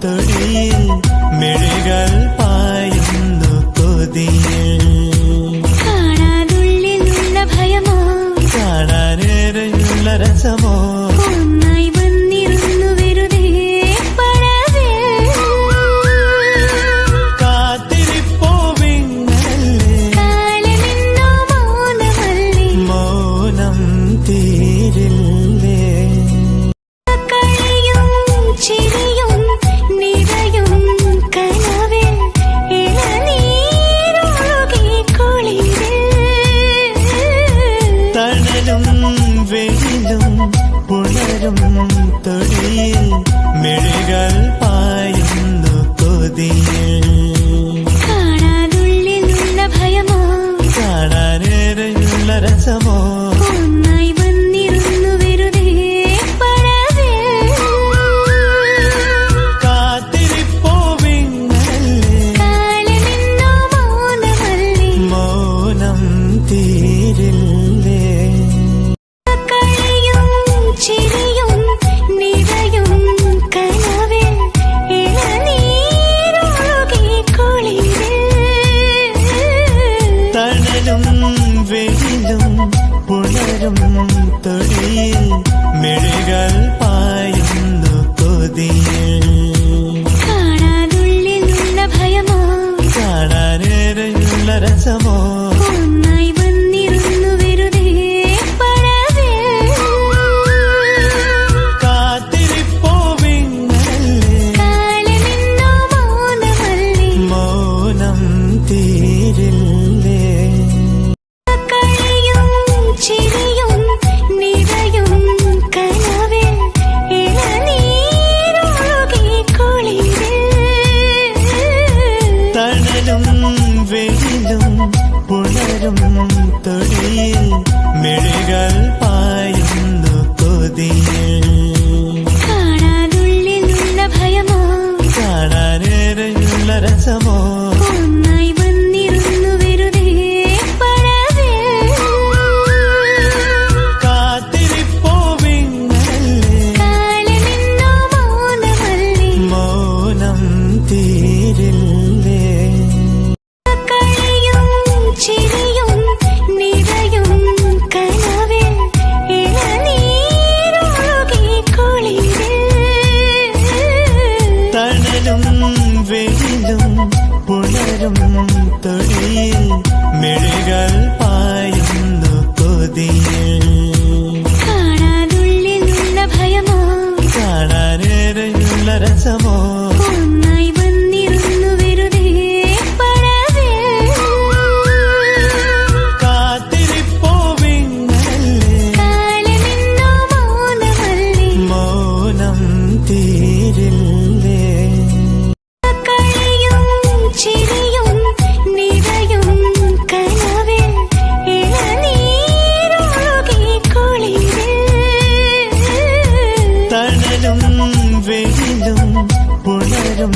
തൊടിയിൽ മിഴികൾ പായുന്നു കൊതിയിൽ. കാണാനുള്ളിലുള്ള ഭയമോ കാണാനേറെയുള്ള രസമോ ഒന്നായി വന്നിരുന്നു വെറുതെ പടവിൽ. കാത്തിരിപ്പോ വിങ്ങലല്ലേ കാലമെന്നോ മൗനമല്ലേ മൗനം തീരില്ലേ. കളിയും ചിരിയും നിറയും കനവിൽ ഇളനീരൊഴുകി കുളിരിൽ. തണലും വെയിലും പുണരും തൊടിയിൽ മിഴികൾ പായുന്നു കൊതിയിൽ. കാണാനുള്ളിലുള്ള ഭയമോ കാണാനേറെയുള്ള രസമോ ഒന്നായി വന്നിരുന്നു വെറുതെ പടവിൽ. കാത്തിരിപ്പോ വിങ്ങലല്ലേ കാലമെന്നോ മൗനമല്ലേ മൗനം തീരില്ലേ. കളിയും ചിരിയും നിറയും കനവിൽ ഇളനീരൊഴുകി കുളിരിൽ. തണലും വെയിലും പുണരും തൊടിയിൽ മിഴികൾ പായുന്നു കൊതിയിൽ. കാണാനുള്ളിലുള്ള ഭയമോ കാണാനേറെയുള്ള രസമോ ഒന്നായി വന്നിരുന്നു വെറുതെ പടവിൽ. കാത്തിരിപ്പോ വിങ്ങലല്ലേ കാലമെന്നോ മൗനമല്ലേ മൗനം തീരില്ലേ. കളിയും ചിരിയും നിറയും കനവിൽ ഇളനീരൊഴുകി കുളിരിൽ. തണലും വെയിലും പുണരും തൊടിയിൽ മിഴികൾ പായുന്നു കൊതിയിൽ. കാണാനുള്ളിലുള്ള ഭയമോ കാണാനേറെയുള്ള രസമോ ഒന്നായി വന്നിരുന്നു വെറുതെ പടവിൽ. കാത്തിരിപ്പോ വിങ്ങലല്ലേ കാലമെന്നോ മൗനമല്ലേ മൗനം തീരില്ലേ. കളിയും ചിരിയും നിറയും കനവിൽ ഇളനീരൊഴുകി കുളിരിൽ. തണലും വെയിലും പുണരും തൊടിയിൽ മിഴികൾ പായുന്നു കൊതിയിൽ. കാണാനുള്ളിലുള്ള ഭയമോ കാണാനേറെയുള്ള രസമോ ഒന്നായി വന്നിരുന്നു വെറുതെ പടവിൽ. കാത്തിരിപ്പോ വിങ്ങലല്ലേ കാലമെന്നോ മൗനമല്ലേ മൗനം തീരില്ലേ. കളിയും ചിരിയും നിറയും കനവിൽ ഇളനീരൊഴുകി കുളിരിൽ. തണലും വെയിലും പുണരും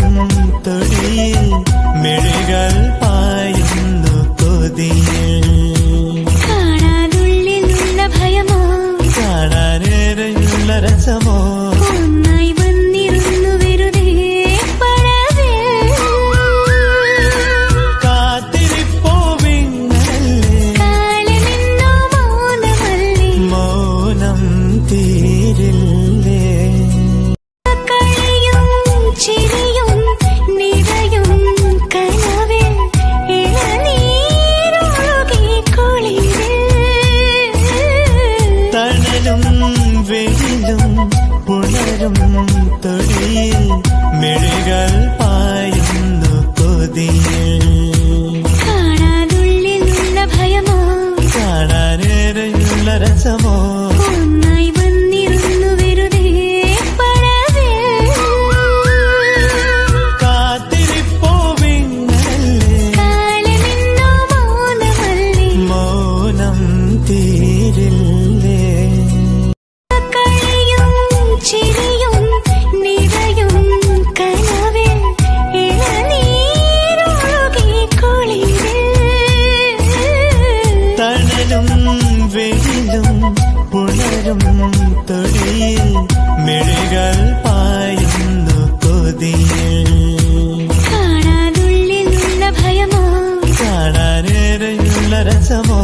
തൊടിയിൽ മിഴികൾ പായുന്നു കൊതിയിൽ. കാണാനുള്ളിലുള്ള ഭയമോ കാണാനേറെയുള്ള രസമോ ഒന്നായി വന്നിരുന്നു വെറുതെ പടവിൽ. കാത്തിരിപ്പോ വിങ്ങലല്ലേ കാലമെന്നോ മൗനമല്ലേ മൗനം തീരില്ലേ. കളിയും ചിരിയും നിറയും കനവിൽ ഇളനീരൊഴുകി കുളിരിൽ. തണലും വെയിലും പുണരും തൊടിയിൽ മിഴികൾ പായുന്നു കൊതിയിൽ. കാണാനുള്ളിലുള്ള ഭയമോ കാണാനേറെയുള്ള രസമോ ഒന്നായി വന്നിരുന്നു വെറുതെ പടവിൽ. കാത്തിരിപ്പോ വിങ്ങലല്ലേ കാലമെന്നോ മൗനമല്ലേ മൗനം തീരില്ലേ. കളിയും ചിരിയും നിറയും കനവിൽ ഇളനീരൊഴുകി കുളിരിൽ. തണലും വെയിലും പുണരും തൊടിയിൽ മിഴികൾ പായുന്നു കൊതിയിൽ. കൊതിയിൽ കാണാനുള്ളിലുള്ള ഭയമോ കാണാനേറെയുള്ള രസമോ